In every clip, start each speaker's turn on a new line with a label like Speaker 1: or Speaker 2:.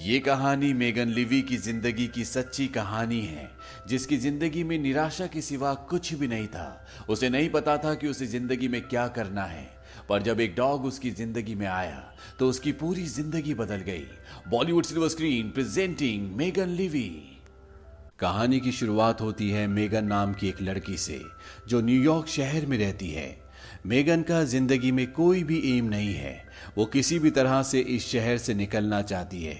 Speaker 1: ये कहानी Megan Levi की जिंदगी की सच्ची कहानी है, जिसकी जिंदगी में निराशा के सिवा कुछ भी नहीं था। उसे नहीं पता था कि उसे जिंदगी में क्या करना है, पर जब एक डॉग उसकी जिंदगी में आया तो उसकी पूरी जिंदगी बदल गई। Bollywood silver screen presenting Megan Levi. कहानी की शुरुआत होती है मेगन नाम की एक लड़की से, जो न्यूयॉर्क शहर में रहती है। मेगन का जिंदगी में कोई भी एम नहीं है। वो किसी भी तरह से इस शहर से निकलना चाहती है,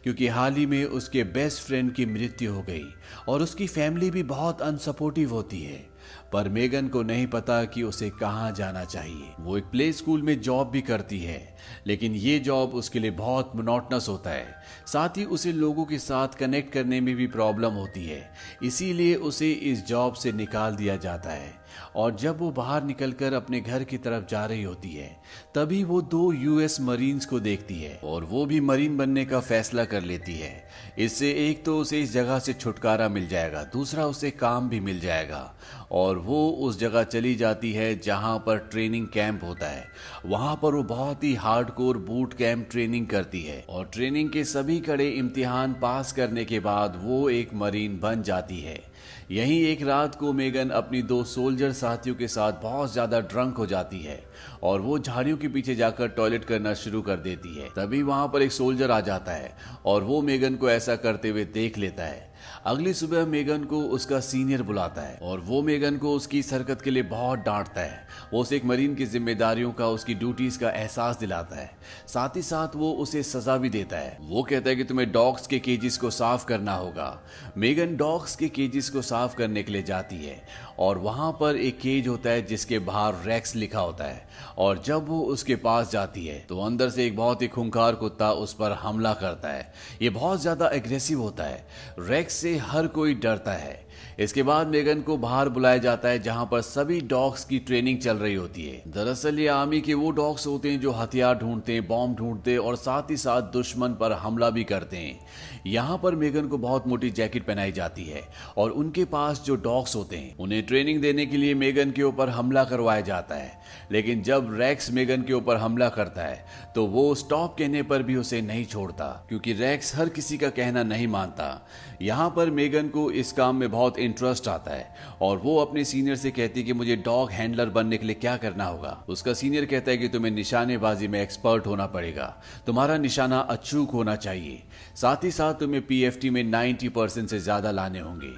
Speaker 1: क्योंकि हाल ही में उसके बेस्ट फ्रेंड की मृत्यु हो गई और उसकी फैमिली भी बहुत अनसपोर्टिव होती है। पर मेगन को नहीं पता कि उसे कहाँ जाना चाहिए। वो एक प्ले स्कूल में जॉब भी करती है, लेकिन ये जॉब उसके लिए बहुत मोनोटनस होता है। साथ ही उसे लोगों के साथ कनेक्ट करने में भी प्रॉब्लम होती है, इसीलिए उसे इस जॉब से निकाल दिया जाता है। और जब वो बाहर निकलकर अपने घर की तरफ जा रही होती है, तभी वो 2 यूएस मरीन्स को देखती है और वो भी मरीन बनने का फैसला कर लेती है। इससे एक तो उसे इस जगह से छुटकारा मिल जाएगा, दूसरा उसे काम भी मिल जाएगा। और वो उस जगह चली जाती है जहां पर ट्रेनिंग कैंप होता है। वहां पर वो बहुत ही हार्डकोर बूट कैंप ट्रेनिंग करती है और ट्रेनिंग के सभी कड़े इम्तिहान पास करने के बाद वो एक मरीन बन जाती है। यहीं एक रात को मेगन अपनी 2 सोल्जर साथियों के साथ बहुत ज्यादा ड्रंक हो जाती है और वो झाड़ियों के पीछे जाकर टॉयलेट करना शुरू कर देती है। तभी वहां पर एक सोल्जर आ जाता है और वो मेगन को ऐसा करते हुए देख लेता है। अगली सुबह मेगन को उसका सीनियर बुलाता है और वो मेगन को उसकी इस हरकत के लिए बहुत डांटता है। वो उसे एक मरीन की जिम्मेदारियों का, उसकी ड्यूटीज का एहसास दिलाता है। साथ ही साथ वो उसे सजा भी देता है। वो कहता है कि तुम्हें डॉग्स के केजेस को साफ करना होगा। मेगन डॉग्स के केजेस को साफ करने के लिए जाती है और वहां पर एक केज होता है जिसके बाहर रेक्स लिखा होता है। और जब वो उसके पास जाती है तो अंदर से एक बहुत ही खूंखार कुत्ता उस पर हमला करता है। ये बहुत ज्यादा एग्रेसिव होता है। रेक्स से हर कोई डरता है। इसके बाद मेगन को बाहर बुलाया जाता है जहां पर सभी डॉग्स की ट्रेनिंग चल रही होती है। दरअसल ये आर्मी के वो डॉग्स होते हैं जो हथियार ढूंढते हैं, बॉम्ब ढूंढते हैं और साथ ही साथ दुश्मन पर हमला भी करते हैं। यहाँ पर मेगन को बहुत मोटी जैकेट पहनाई जाती है और उनके पास जो डॉग्स होते हैं उन्हें ट्रेनिंग देने के लिए मेगन के ऊपर हमला करवाया जाता है। लेकिन जब रेक्स मेगन के ऊपर हमला करता है तो वो स्टॉप कहने पर भी उसे नहीं छोड़ता, क्योंकि रेक्स हर किसी का कहना नहीं मानता। यहाँ पर मेगन को इस काम में बहुत इंटरेस्ट आता है और वो अपने सीनियर से कहती है कि मुझे डॉग हैंडलर बनने के लिए क्या करना होगा। उसका सीनियर कहता है कि तुम्हें निशानेबाजी में एक्सपर्ट होना पड़ेगा, तुम्हारा निशाना अचूक होना चाहिए, साथ ही साथ तुम्हें पीएफटी में 90% से ज्यादा लाने होंगे।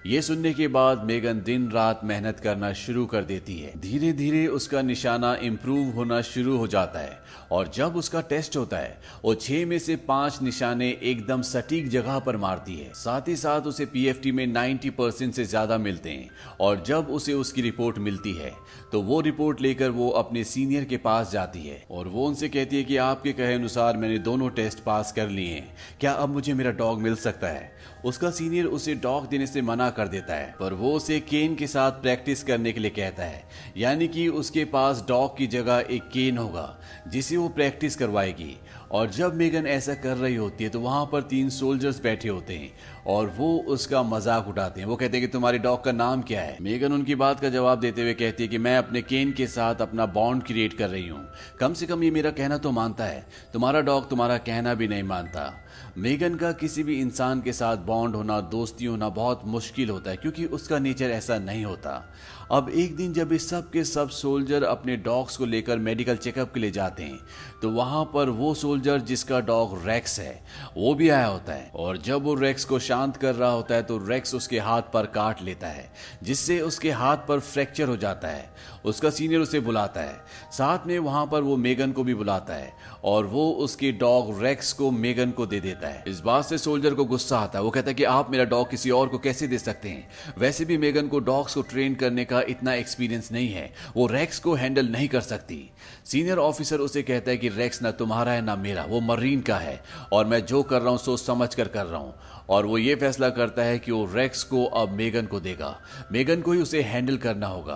Speaker 1: ये सुनने के बाद मेगन दिन रात मेहनत करना शुरू कर देती है। धीरे धीरे उसका निशाना इम्प्रूव होना शुरू हो जाता है और जब उसका टेस्ट होता है वो 6 में से 5 निशाने एकदम सटीक जगह पर मारती है। साथ ही साथ उसे पीएफटी में 90% से ज्यादा मिलते हैं। और जब उसे उसकी रिपोर्ट मिलती है तो वो रिपोर्ट लेकर वो अपने सीनियर के पास जाती है और वो उनसे कहती है कि आपके कहे अनुसार मैंने दोनों टेस्ट पास कर लिए हैं, क्या अब मुझे मेरा डॉग मिल सकता है। उसका सीनियर उसे डॉग देने से मना कर देता है, पर वो उसे केन के साथ प्रैक्टिस करने के लिए कहता है, यानी कि उसके पास डॉग की जगह एक केन होगा जिसे वो प्रैक्टिस करवाएगी। और जब मेगन ऐसा कर रही होती है तो वहां पर 3 सोल्जर्स बैठे होते हैं और वो उसका मजाक उड़ाते हैं। वो कहते हैं कि तुम्हारे डॉग का नाम क्या है। मेगन उनकी बात का जवाब देते हुए कहती है कि मैं अपने केन के साथ अपना बॉन्ड क्रिएट कर रही हूँ, कम से कम ये मेरा कहना तो मानता है, तुम्हारा डॉग तुम्हारा कहना भी नहीं मानता। मेगन का किसी भी इंसान के साथ बॉन्ड होना, दोस्ती होना बहुत मुश्किल होता है, क्योंकि उसका नेचर ऐसा नहीं होता। अब एक दिन जब इस सब के सब सोल्जर अपने डॉग्स को लेकर मेडिकल चेकअप के लिए जाते हैं तो वहां पर वो सोल्जर जिसका डॉग रेक्स है वो भी आया होता है। और जब वो रेक्स को शांत कर रहा होता है तो रेक्स उसके हाथ पर काट लेता है, जिससे उसके हाथ पर फ्रैक्चर हो जाता है। उसका सीनियर उसे बुलाता है, साथ में वहां पर वो मेगन को भी बुलाता है और वो उसके डॉग रेक्स को मेगन को दे देता है। इस बात से सोल्जर को गुस्सा आता है। वो कहता है कि आप मेरा डॉग किसी और को कैसे दे सकते हैं, वैसे भी मेगन को डॉग्स को ट्रेन करने का इतना एक्सपीरियंस नहीं है, वो रेक्स को हैंडल नहीं कर सकती। सीनियर ऑफिसर उसे कहता है कि रेक्स ना तुम्हारा है ना मेरा, वो मरीन का है और मैं जो कर रहा हूं सोच समझ कर रहा हूं। और वो ये फैसला करता है कि वो रेक्स को अब मेगन को देगा, मेगन को ही उसे हैंडल करना होगा।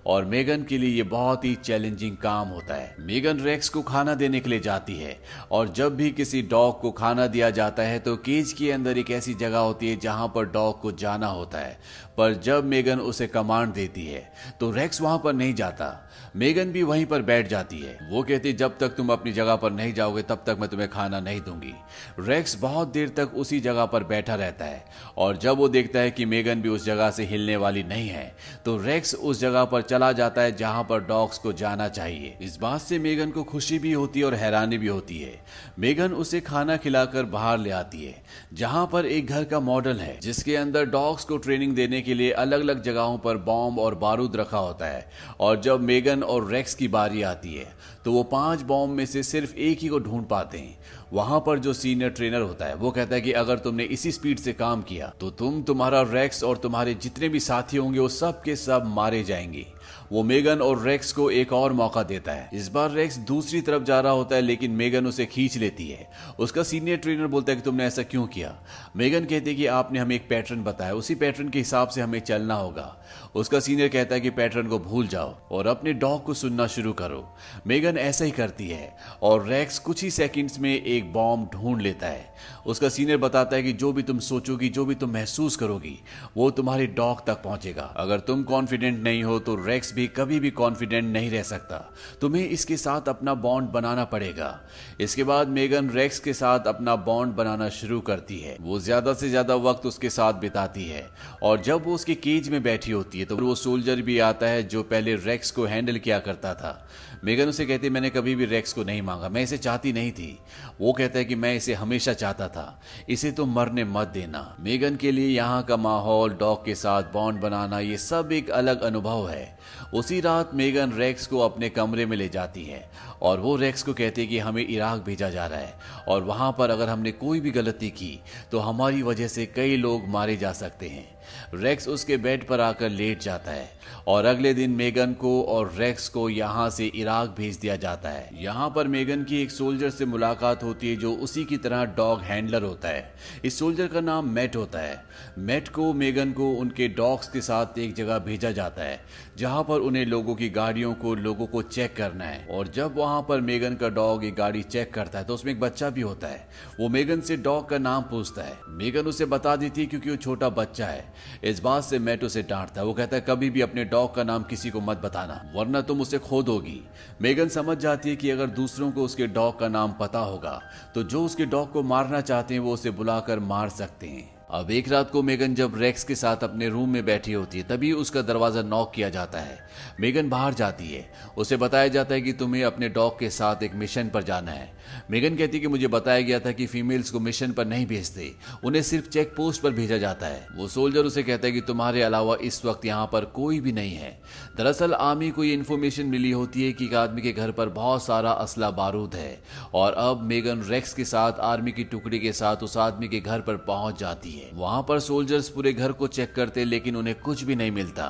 Speaker 1: और मेगन के लिए ये बहुत ही चैलेंजिंग काम होता है। मेगन रेक्स को खाना देने के लिए जाती है और जब भी किसी डॉग को खाना दिया जाता है तो केज के अंदर एक ऐसी जगह होती है जहां पर डॉग को जाना होता है, पर जब मेगन उसे कमांड देती है तो रेक्स वहां पर नहीं जाता। मेगन भी वहीं पर बैठ जाती है। वो कहती है जब तक तुम अपनी जगह पर नहीं जाओगे तब तक मैं तुम्हें खाना नहीं दूंगी। रेक्स बहुत देर तक उसी जगह पर बैठा रहता है और जब वो देखता है कि मेगन भी उस जगह से हिलने वाली नहीं है तो रेक्स उस जगह पर चला जाता है जहां पर डॉग्स को जाना चाहिए। इस बात से मेगन को खुशी भी होती है और हैरानी भी होती है। मेगन उसे खाना खिलाकर बाहर ले आती है जहां पर एक घर का मॉडल है जिसके अंदर डॉग्स को ट्रेनिंग देने के लिए अलग अलग जगहों पर बॉम्ब और बारूद रखा होता है। और जब मेगन और रेक्स की बारी आती है तो वो 5 बॉम्ब में से सिर्फ एक ही को ढूंढ पाते हैं। वहां पर जो सीनियर ट्रेनर होता है वो कहता है कि अगर तुमने इसी स्पीड से काम किया तो तुम्हारा रेक्स और तुम्हारे जितने भी साथी होंगे वो सब के सब मारे जाएंगे। वो मेगन और रेक्स को एक और मौका देता है। इस बार रेक्स दूसरी तरफ जा रहा होता है लेकिन मेगन उसे खींच लेती है। उसका सीनियर ट्रेनर बोलता है कि तुमने ऐसा क्यों किया। मेगन कहती है कि आपने हमें एक पैटर्न बताया, उसी पैटर्न के हिसाब से हमें चलना होगा। उसका सीनियर कहता है कि पैटर्न को भूल जाओ और अपने डॉग को सुनना शुरू करो। मेगन ऐसा ही करती है और रेक्स कुछ ही सेकंड्स में एक बॉम्ब ढूंढ लेता है। उसका सीनियर बताता है कि जो भी तुम सोचोगी, जो भी तुम महसूस करोगी वो तुम्हारे डॉग तक पहुंचेगा। अगर तुम कॉन्फिडेंट नहीं हो तो रेक्स भी कभी भी कॉन्फिडेंट नहीं रह सकता। तुम्हें इसके साथ अपना बॉन्ड बनाना पड़ेगा। इसके बाद मेगन रेक्स के साथ अपना बॉन्ड बनाना शुरू करती है। वो ज्यादा से ज्यादा वक्त उसके साथ बिताती है और जब वो उसके केज में बैठी होती है तो वो सोल्जर भी आता है जो पहले रेक्स को हैंडल किया करता था। मेगन उसे कहती है मैंने कभी भी रेक्स को नहीं मांगा, मैं इसे चाहती नहीं थी। वो कहता है कि मैं इसे हमेशा चाहता था, इसे तो मरने मत देना। मेगन के लिए यहाँ का माहौल, डॉग के साथ बॉन्ड बनाना, ये सब एक अलग अनुभव है। उसी रात मेगन रेक्स को अपने कमरे में ले जाती है और वो रेक्स को कहती है कि हमें इराक भेजा जा रहा है और वहां पर अगर हमने कोई भी गलती की तो हमारी वजह से कई लोग मारे जा सकते हैं। रेक्स उसके बेड पर आकर लेट जाता है और अगले दिन मेगन को और रेक्स को यहाँ से इराक भेज दिया जाता है। यहाँ पर मेगन की एक सोल्जर से मुलाकात होती है जो उसी की तरह डॉग हैंडलर होता है। इस सोल्जर का नाम मैट होता है। मैट को मेगन को उनके डॉग्स के साथ एक जगह भेजा जाता है जहाँ पर उन्हें लोगों की गाड़ियों को, लोगों को चेक करना है। और जब वहाँ पर मेगन का डॉग एक गाड़ी चेक करता है तो उसमें एक बच्चा भी होता है। वो मेगन से डॉग का नाम पूछता है। मेगन उसे बता देती है क्योंकि वो छोटा बच्चा है। इस बात से मैट उसे डांटता है। वो कहता है कभी भी अपने डॉग का नाम किसी को मत बताना वरना तुम उसे खो दोगी। मेगन समझ जाती है कि अगर दूसरों को उसके डॉग का नाम पता होगा तो जो उसके डॉग को मारना चाहते हैं वो उसे बुलाकर मार सकते हैं। अब एक रात को मेगन जब रेक्स के साथ अपने रूम में बैठी होती है तभी उसका दरवाजा नॉक किया जाता है। मेगन बाहर जाती है। उसे बताया जाता है कि तुम्हें अपने डॉग के साथ एक मिशन पर जाना है। मेगन कहती है कि मुझे बताया गया था कि फीमेल्स को मिशन पर नहीं भेजते, उन्हें सिर्फ चेक पोस्ट पर भेजा जाता है। वो सोल्जर उसे कहता है कि तुम्हारे अलावा इस वक्त यहाँ पर कोई भी नहीं है। दरअसल आर्मी को ये इन्फॉर्मेशन मिली होती है कि एक आदमी के घर पर बहुत सारा असला बारूद है और अब मेगन रेक्स के साथ आर्मी की टुकड़ी के साथ उस आदमी के घर पर पहुंच जाती है। वहां पर सोल्जर्स पूरे घर को चेक करते लेकिन उन्हें कुछ भी नहीं मिलता,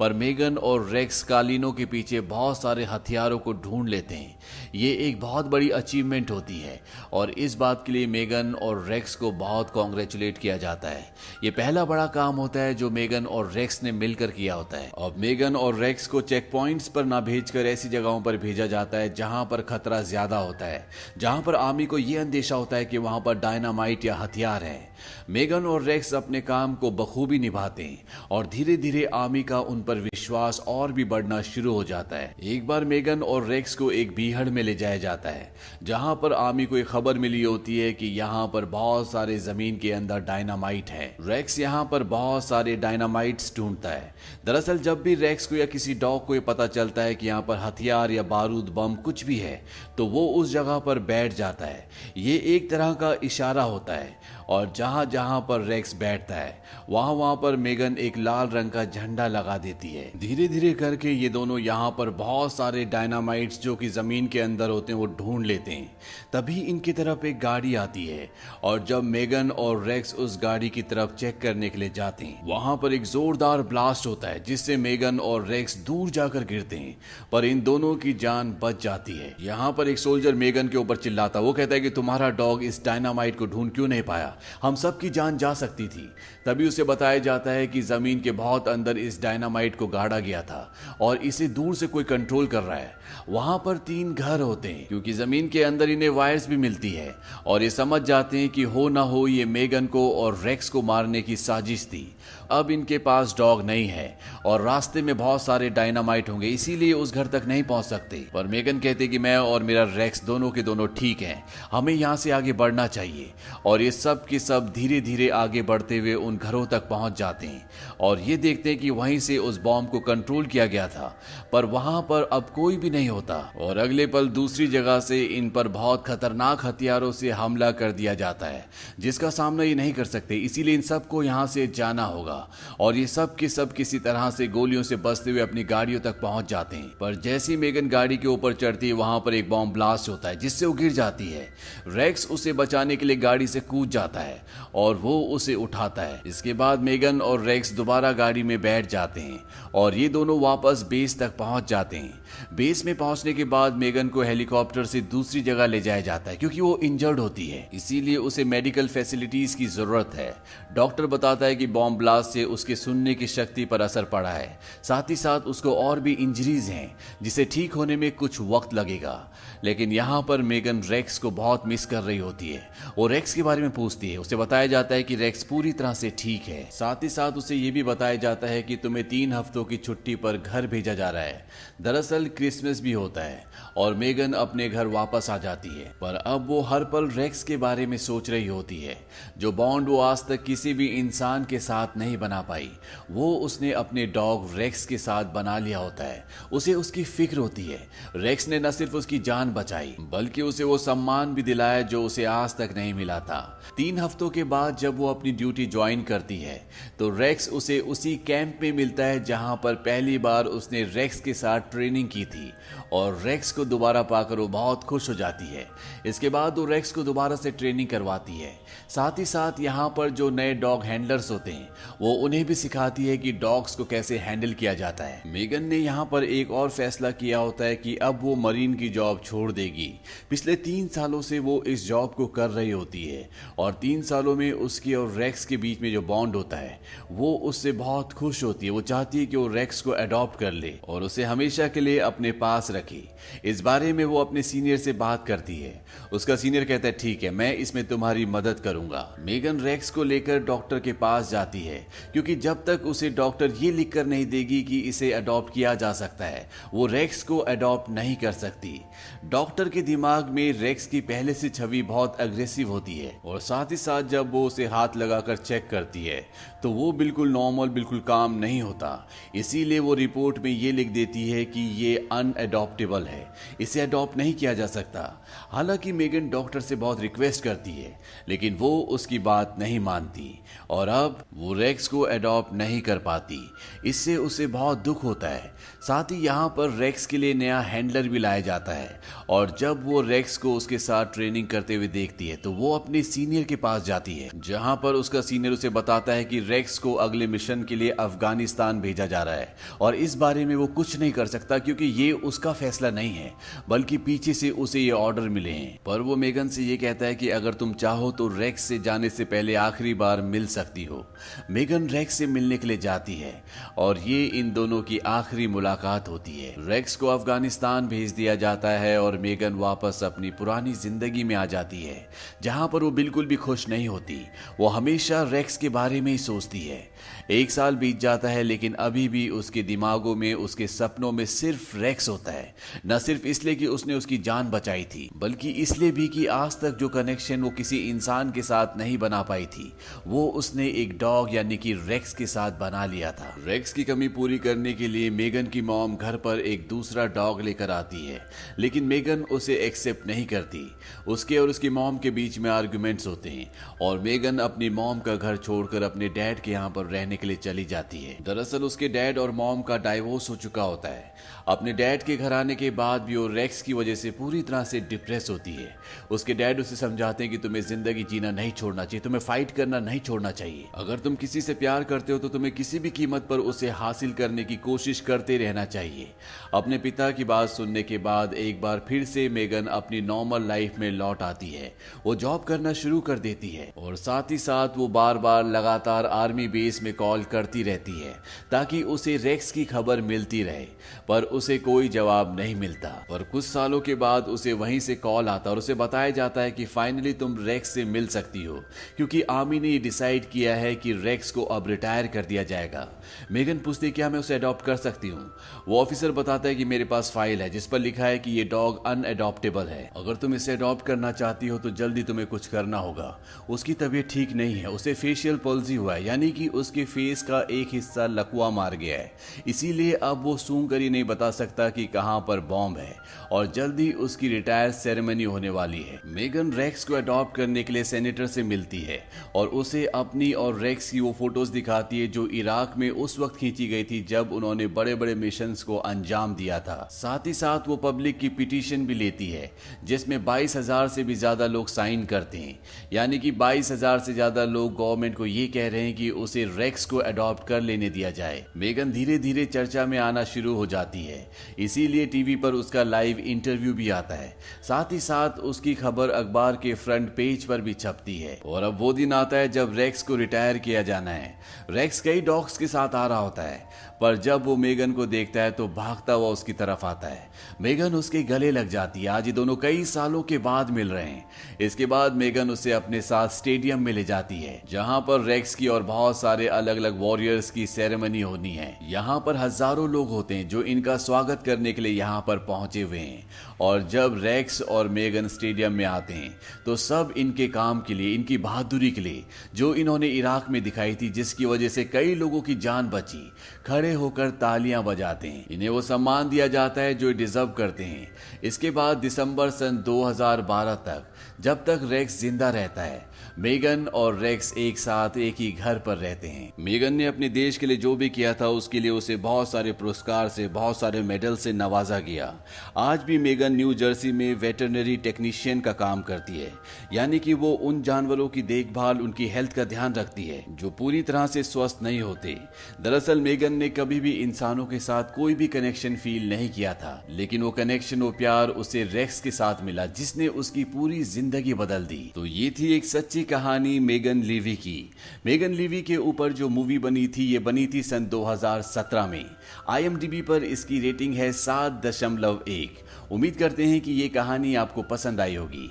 Speaker 1: पर मेगन और रेक्स कालीनों के पीछे बहुत सारे हथियारों को ढूंढ लेते हैं। ये एक बहुत बड़ी अचीवमेंट होती है और इस बात के लिए मेगन और रेक्स को बहुत कॉन्ग्रेचुलेट किया जाता है। ये पहला बड़ा काम होता है जो मेगन और रेक्स ने मिलकर किया होता है। अब मेगन और रेक्स को चेक पॉइंट्स पर ना भेजकर ऐसी जगहों पर भेजा जाता है जहां पर खतरा ज्यादा होता है, जहां पर आर्मी को यह अंदेशा होता है कि वहां पर डायनामाइट या हथियार है। मेगन और रेक्स अपने काम को बखूबी निभाते हैं और धीरे धीरे आर्मी का उन पर विश्वास और भी बढ़ना शुरू हो जाता है। एक बार मेगन और रेक्स को एक बीहड़ में ले जाया जाता है जहां पर आर्मी को एक खबर मिली होती है कि यहाँ पर बहुत सारे जमीन के अंदर डायनामाइट है। रेक्स यहाँ पर बहुत सारे डायनामाइट्स ढूंढता है। दरअसल जब भी रेक्स को या किसी डॉग को ये पता चलता है कि यहाँ पर हथियार या बारूद बम कुछ भी है तो वो उस जगह पर बैठ जाता है। ये एक तरह का इशारा होता है और जहां जहां पर रेक्स बैठता है वहां वहां पर मेगन एक लाल रंग का झंडा लगा देती है। धीरे धीरे करके ये दोनों यहाँ पर बहुत सारे डायनामाइट्स जो कि जमीन के अंदर होते हैं वो ढूंढ लेते हैं। तभी इनकी तरफ एक गाड़ी आती है और जब मेगन और रेक्स उस गाड़ी की तरफ चेक करने के लिए जाते हैं वहां पर एक जोरदार ब्लास्ट होता है जिससे मेगन और रेक्स दूर जाकर गिरते हैं, पर इन दोनों की जान बच जाती है। यहाँ पर एक सोल्जर मेगन के ऊपर चिल्लाता, वो कहता है कि तुम्हारा डॉग इस डायनामाइट को ढूंढ क्यों नहीं पाया, हम सब की जान जा जा सकती थी। तभी उसे बताया जाता है कि जमीन के बहुत अंदर इस डायनामाइट को गाड़ा गया था और इसे दूर से कोई कंट्रोल कर रहा है। वहां पर 3 घर होते हैं क्योंकि जमीन के अंदर इन्हें वायर्स भी मिलती है और ये समझ जाते हैं कि हो ना हो ये मेगन को और रेक्स को मारने की साजिश थी। अब इनके पास डॉग नहीं है और रास्ते में बहुत सारे डायनामाइट होंगे, इसीलिए उस घर तक नहीं पहुंच सकते। पर मेगन कहते कि मैं और मेरा रेक्स दोनों के दोनों ठीक हैं, हमें यहाँ से आगे बढ़ना चाहिए। और ये सब के सब धीरे धीरे आगे बढ़ते हुए उन घरों तक पहुंच जाते हैं और ये देखते हैं कि वहीं से उस बॉम्ब को कंट्रोल किया गया था, पर वहां पर अब कोई भी नहीं होता। और अगले पल दूसरी जगह से इन पर बहुत खतरनाक हथियारों से हमला कर दिया जाता है जिसका सामना ये नहीं कर सकते, इसीलिए इन सबको यहाँ से जाना होगा। और ये सब के सब किसी तरह से गोलियों से बचते हुए अपनी गाड़ियों तक पहुंच जाते हैं। पर जैसी मेगन गाड़ी के ऊपर चढ़ती है वहां पर एक बॉम्ब ब्लास्ट होता है जिससे वो गिर जाती है। रेक्स उसे बचाने के लिए गाड़ी से कूद जाता है और वो उसे उठाता है। इसके बाद मेगन और रेक्स दोबारा गाड़ी में बैठ जाते हैं और ये दोनों वापस बेस तक पहुंच जाते हैं। बेस में पहुंचने के बाद मेगन को हेलीकॉप्टर से दूसरी जगह ले जाया जाता है क्योंकि वो इंजर्ड होती है, इसीलिए उसे मेडिकल फैसिलिटीज की जरूरत है। डॉक्टर बताता है कि बॉम्ब ब्लास्ट से उसके सुनने की शक्ति पर असर पड़ा है, साथ ही साथ उसको और भी इंजरीज हैं जिसे ठीक होने में कुछ वक्त लगेगा। लेकिन यहाँ पर मेगन रेक्स को बहुत मिस कर रही होती है। वो रेक्स के बारे में पूछती है, उसे बताया जाता है कि रेक्स पूरी तरह से ठीक है। साथ ही साथ उसे ये भी बताया जाता है कि तुम्हें 3 हफ्तों की छुट्टी पर घर भेजा जा रहा है। दरअसल क्रिसमस भी होता है और मेगन अपने घर वापस आ जाती है। पर अब वो हर पल रेक्स के बारे में सोच रही होती है, जो बॉन्ड वो आज तक किसी भी इंसान के साथ नहीं बना पाई, वो उसने अपने डॉग रेक्स के साथ बना लिया होता है। उसे उसकी फिक्र होती है। रेक्स ने न सिर्फ उसकी जान बचाई बल्कि उसे वो सम्मान भी दिलाया जो उसे आज तक नहीं मिला था। 3 हफ्तों के बाद जब वो अपनी ड्यूटी ज्वाइन करती है तो रेक्स उसे उसी कैंप में मिलता है जहां पर पहली बार उसने रेक्स के साथ ट्रेनिंग की थी और रेक्स को दोबारा पाकर वो बहुत खुश हो जाती है। इसके बाद वो रेक्स को दोबारा से ट्रेनिंग करवाती है। साथ ही साथ यहाँ पर जो नए डॉग हैंडलर्स होते हैं वो उन्हें भी सिखाती है कि डॉग्स को कैसे हैंडल किया जाता है। मेगन ने यहाँ पर एक और फैसला किया होता है कि अब वो मरीन की जॉब छोड़ देगी। पिछले 3 सालों से वो इस जॉब को कर रही होती है और 3 सालों में उसकी और रेक्स के बीच में जो बॉन्ड होता है वो उससे बहुत खुश होती है। वो चाहती है कि वो रेक्स को अडॉप्ट कर ले और उसे हमेशा के लिए अपने पास रखे। इस बारे में वो अपने सीनियर से बात करती है। उसका सीनियर कहता है ठीक है, मैं इसमें तुम्हारी मदद करूंगा। मेगन रेक्स को लेकर डॉक्टर के पास जाती है क्योंकि जब तक उसे डॉक्टर ये लिखकर नहीं देगी कि इसे अडॉप्ट किया जा सकता है वो रेक्स को अडॉप्ट नहीं कर सकती। डॉक्टर के दिमाग में रेक्स की पहले से छवि बहुत अग्रेसिव होती है और साथ ही साथ जब वो उसे हाथ लगाकर चेक करती है तो वो बिल्कुल नॉर्मल, बिल्कुल काम नहीं होता। इसीलिए वो रिपोर्ट में ये लिख देती है कि ये अनअडॉप्टेबल है, इसे अडॉप्ट नहीं किया जा सकता। हालांकि मेगन डॉक्टर से बहुत रिक्वेस्ट करती है लेकिन वो उसकी बात नहीं मानती और अब वो रेक्स को अडॉप्ट नहीं कर पाती। इससे उसे बहुत दुख होता है। साथ ही यहाँ पर रेक्स के लिए नया हैंडलर भी लाया जाता है और जब वो रेक्स को उसके साथ ट्रेनिंग करते हुए देखती है तो वो अपने सीनियर के पास जाती है जहाँ पर उसका सीनियर उसे बताता है कि रेक्स को अगले मिशन के लिए अफगानिस्तान भेजा जा रहा है और इस बारे में वो कुछ नहीं कर सकता क्योंकि ये उसका फैसला नहीं है बल्कि पीछे से उसे ये ऑर्डर मिले हैं। पर वो मेगन से ये कहता है कि अगर तुम चाहो तो रेक्स से जाने से पहले आखिरी बार मिल सकती हो। मेगन रेक्स से मिलने के लिए जाती है और ये इन दोनों की आखिरी मुलाकात होती है। रेक्स को अफगानिस्तान भेज दिया जाता है और मेगन वापस अपनी पुरानी जिंदगी में आ जाती है जहां पर वो बिल्कुल भी खुश नहीं होती। वो हमेशा रेक्स के बारे में ही सोचती है। 1 साल बीत जाता है लेकिन अभी भी उसके दिमागों में, उसके सपनों में सिर्फ रेक्स होता है। न सिर्फ इसलिए कि उसने उसकी जान बचाई थी बल्कि इसलिए भी कि आज तक जो कनेक्शन वो किसी इंसान के साथ नहीं बना पाई थी वो उसने एक डॉग यानी कि रेक्स के साथ बना लिया था। रेक्स की कमी पूरी करने के लिए मेगन की मॉम घर पर एक दूसरा डॉग लेकर आती है लेकिन मेगन उसे एक्सेप्ट नहीं करती। उसके और उसकी मॉम के बीच में आर्गुमेंट्स होते हैं और मेगन अपनी मॉम का घर छोड़कर अपने डैड के यहाँ पर रहने के लिए चली जाती है। दरअसल उसके डैड और मॉम का डाइवोर्स हो चुका होता है। अपने डैड के घर आने के बाद भी वो रेक्स की वजह से पूरी तरह से डिप्रेस होती है। उसके डैड उसे समझाते हैं कि तुम्हें जिंदगी जीना नहीं छोड़ना चाहिए, तुम्हें फाइट करना नहीं छोड़ना चाहिए। अगर तुम किसी से प्यार करते हो तो तुम्हें किसी भी कीमत पर उसे हासिल करने की कोशिश करते रहना चाहिए। अपने पिता की बात सुनने के बाद एक बार फिर से मेगन अपनी नॉर्मल लाइफ में लौट आती है। वो जॉब करना शुरू कर देती है और साथ ही ही साथ वो बार बार लगातार आर्मी बेस में कॉल करती रहती है ताकि उसे रेक्स की खबर मिलती रहे, पर उसे कोई जवाब नहीं मिलता। पर कुछ सालों के बाद उसे वहीं से कॉल आता और उसे बताया जाता है कि फाइनली तुम रेक्स से मिल सकती हो, क्योंकि आर्मी ने ये डिसाइड किया है कि रेक्स को अब रिटायर कर दिया जाएगा। मेगन पूछती क्या मैं उसे अडॉप्ट कर सकती हूँ। वो ऑफिसर बताता है कि मेरे पास फाइल है जिस पर लिखा है कि ये डॉग अनएडॉप्टेबल है, अगर तुम इसे अडॉप्ट करना चाहती हो तो जल्दी तुम्हें कुछ करना होगा। उसकी तबीयत ठीक नहीं है, उसे फेशियल पॉल्जी हुआ है, यानी कि उसके फेस का एक हिस्सा लकवा मार गया है, इसीलिए अब वो सूंघ कर ही नहीं बता सकता कि कहां पर बॉम्ब है, और जल्दी उसकी रिटायर सेरेमनी होने वाली है। मेगन रेक्स को अडॉप्ट करने के लिए सेनेटर से मिलती है और उसे अपनी और रेक्स की वो फोटोज दिखाती है जो इराक में उस वक्त खींची गई थी जब उन्होंने बड़े बड़े मिशंस को अंजाम दिया था। साथ ही साथ वो पब्लिक की पिटीशन भी लेती है जिसमें 22,000 से भी ज्यादा लोग साइन करते हैं, यानी कि 22,000 से ज्यादा लोग गवर्नमेंट को ये कह रहे हैं कि उसे रेक्स को अडॉप्ट कर लेने दिया जाए। मेगन धीरे धीरे चर्चा में आना शुरू हो जाती है, इसीलिए टीवी पर उसका लाइव इंटरव्यू भी आता है। साथ ही साथ उसकी खबर अखबार के फ्रंट पेज पर भी छपती है। और अब वो दिन आता है जब रेक्स को रिटायर किया जाना है। रेक्स कई डॉग्स के साथ आ रहा होता है, पर जब वो मेगन को देखता है तो भागता हुआ उसकी तरफ आता है। मेगन उसके गले लग जाती है। आज ये दोनों कई सालों के बाद मिल रहे हैं। इसके बाद मेगन उसे अपने साथ स्टेडियम में ले जाती है जहां पर रेक्स की और बहुत सारे अलग अलग वॉरियर्स की सेरेमनी होनी है। यहाँ पर हजारों लोग होते हैं जो इनका स्वागत करने के लिए यहाँ पर पहुंचे हुए हैं, और जब रेक्स और मेगन स्टेडियम में आते हैं तो सब इनके काम के लिए, इनकी बहादुरी के लिए जो इन्होंने इराक में दिखाई थी, जिसकी वजह से कई लोगों की जान बची, खड़े होकर तालियां बजाते हैं। इन्हें वो सम्मान दिया जाता है जो डिजर्व करते हैं। इसके बाद दिसंबर सन 2012 तक, जब तक रेक्स जिंदा रहता है, मेगन और रेक्स एक साथ एक ही घर पर रहते हैं। मेगन ने अपने देश के लिए जो भी किया था उसके लिए उसे बहुत सारे पुरस्कार से, बहुत सारे मेडल से नवाजा गया। आज भी मेगन न्यू जर्सी में वेटरनरी टेक्नीशियन का काम करती है, यानी कि वो उन जानवरों की देखभाल, उनकी हेल्थ का ध्यान रखती है जो पूरी तरह से स्वस्थ नहीं होते। दरअसल मेगन ने कभी भी इंसानों के साथ कोई भी कनेक्शन फील नहीं किया था, लेकिन वो कनेक्शन, वो प्यार उसे रेक्स के साथ मिला जिसने उसकी पूरी जिंदगी बदल दी। तो ये थी एक सच्ची कहानी मेगन लीवी की। मेगन लीवी के ऊपर जो मूवी बनी थी, ये बनी थी सन 2017 में। IMDb पर इसकी रेटिंग है 7.1। उम्मीद करते हैं कि ये कहानी आपको पसंद आई होगी।